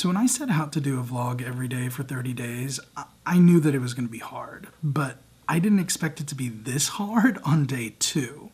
So when I set out to do a vlog every day for 30 days, I knew that it was going to be hard, but I didn't expect it to be this hard on day 2.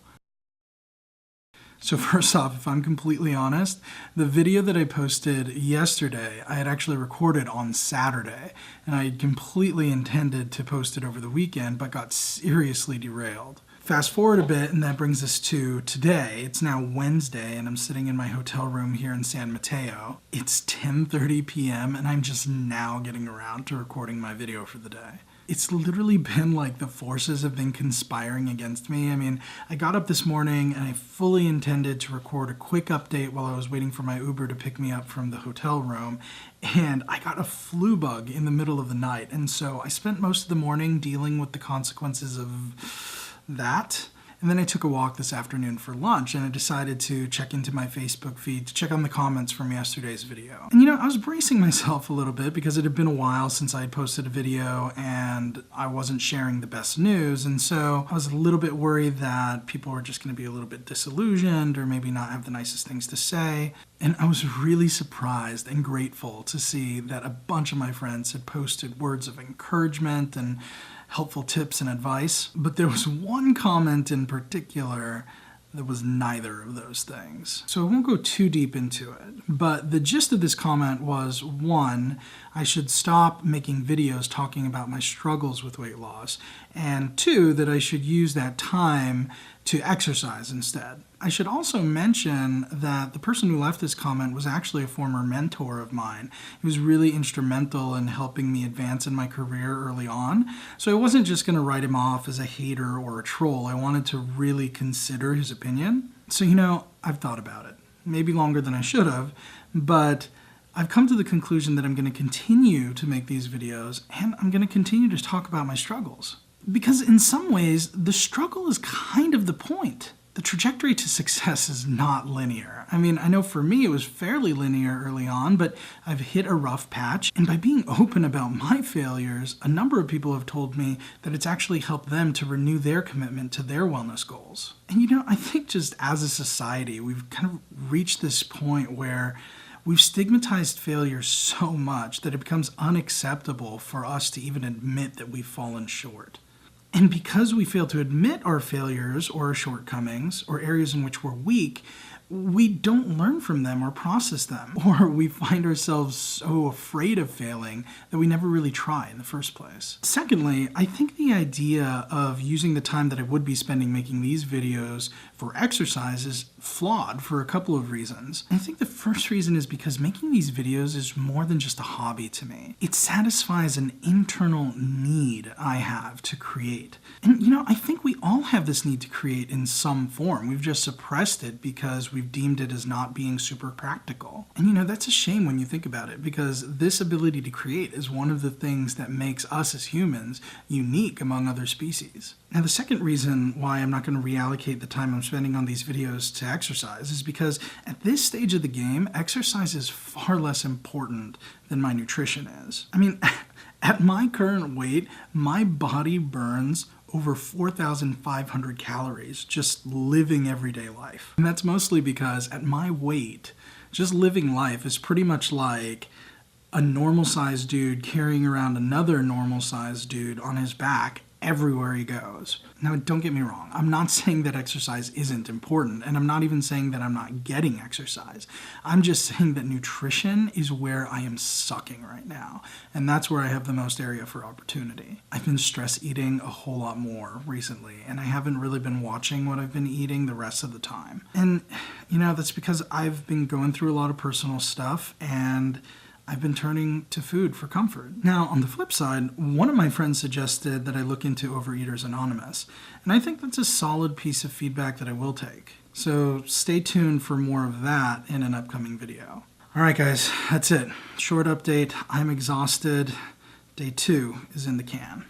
So first off, if I'm completely honest, the video that I posted yesterday, I had actually recorded on Saturday, and I had completely intended to post it over the weekend, but got seriously derailed. Fast forward a bit, and that brings us to today. It's now Wednesday, and I'm sitting in my hotel room here in San Mateo. It's 10:30 p.m., and I'm just now getting around to recording my video for the day. It's literally been like the forces have been conspiring against me. I mean, I got up this morning and I fully intended to record a quick update while I was waiting for my Uber to pick me up from the hotel room, and I got a flu bug in the middle of the night, and so I spent most of the morning dealing with the consequences of that. And then I took a walk this afternoon for lunch, and I decided to check into my Facebook feed to check on the comments from yesterday's video. And I was bracing myself a little bit because it had been a while since I had posted a video and I wasn't sharing the best news, and so I was a little bit worried that people were just going to be a little bit disillusioned or maybe not have the nicest things to say. And I was really surprised and grateful to see that a bunch of my friends had posted words of encouragement and helpful tips and advice, but there was one comment in particular that was neither of those things. So I won't go too deep into it, but the gist of this comment was, 1, I should stop making videos talking about my struggles with weight loss, and 2, that I should use that time to exercise instead. I should also mention that the person who left this comment was actually a former mentor of mine. He was really instrumental in helping me advance in my career early on, so I wasn't just going to write him off as a hater or a troll. I wanted to really consider his opinion. So, I've thought about it. Maybe longer than I should have, but I've come to the conclusion that I'm going to continue to make these videos, and I'm going to continue to talk about my struggles. Because in some ways, the struggle is kind of the point. The trajectory to success is not linear. I mean, I know for me it was fairly linear early on, but I've hit a rough patch, and by being open about my failures, a number of people have told me that it's actually helped them to renew their commitment to their wellness goals. And I think just as a society, we've kind of reached this point where we've stigmatized failure so much that it becomes unacceptable for us to even admit that we've fallen short. And because we fail to admit our failures or our shortcomings or areas in which we're weak, we don't learn from them or process them, or we find ourselves so afraid of failing that we never really try in the first place. Secondly, I think the idea of using the time that I would be spending making these videos for exercise is flawed for a couple of reasons. I think the first reason is because making these videos is more than just a hobby to me. It satisfies an internal need I have to create. And I think we all have this need to create in some form. We've just suppressed it because we've deemed it as not being super practical. And that's a shame when you think about it, because this ability to create is one of the things that makes us as humans unique among other species. Now, the second reason why I'm not going to reallocate the time I'm spending on these videos to exercise is because at this stage of the game, exercise is far less important than my nutrition is. I mean, at my current weight, my body burns over 4,500 calories just living everyday life. And that's mostly because at my weight, just living life is pretty much like a normal-sized dude carrying around another normal-sized dude on his back everywhere he goes. Now, don't get me wrong. I'm not saying that exercise isn't important, and I'm not even saying that I'm not getting exercise. I'm just saying that nutrition is where I am sucking right now, and that's where I have the most area for opportunity. I've been stress eating a whole lot more recently, and I haven't really been watching what I've been eating the rest of the time. And, that's because I've been going through a lot of personal stuff, and I've been turning to food for comfort. Now, on the flip side, one of my friends suggested that I look into Overeaters Anonymous, and I think that's a solid piece of feedback that I will take. So stay tuned for more of that in an upcoming video. All right, guys, that's it. Short update. I'm exhausted. Day 2 is in the can.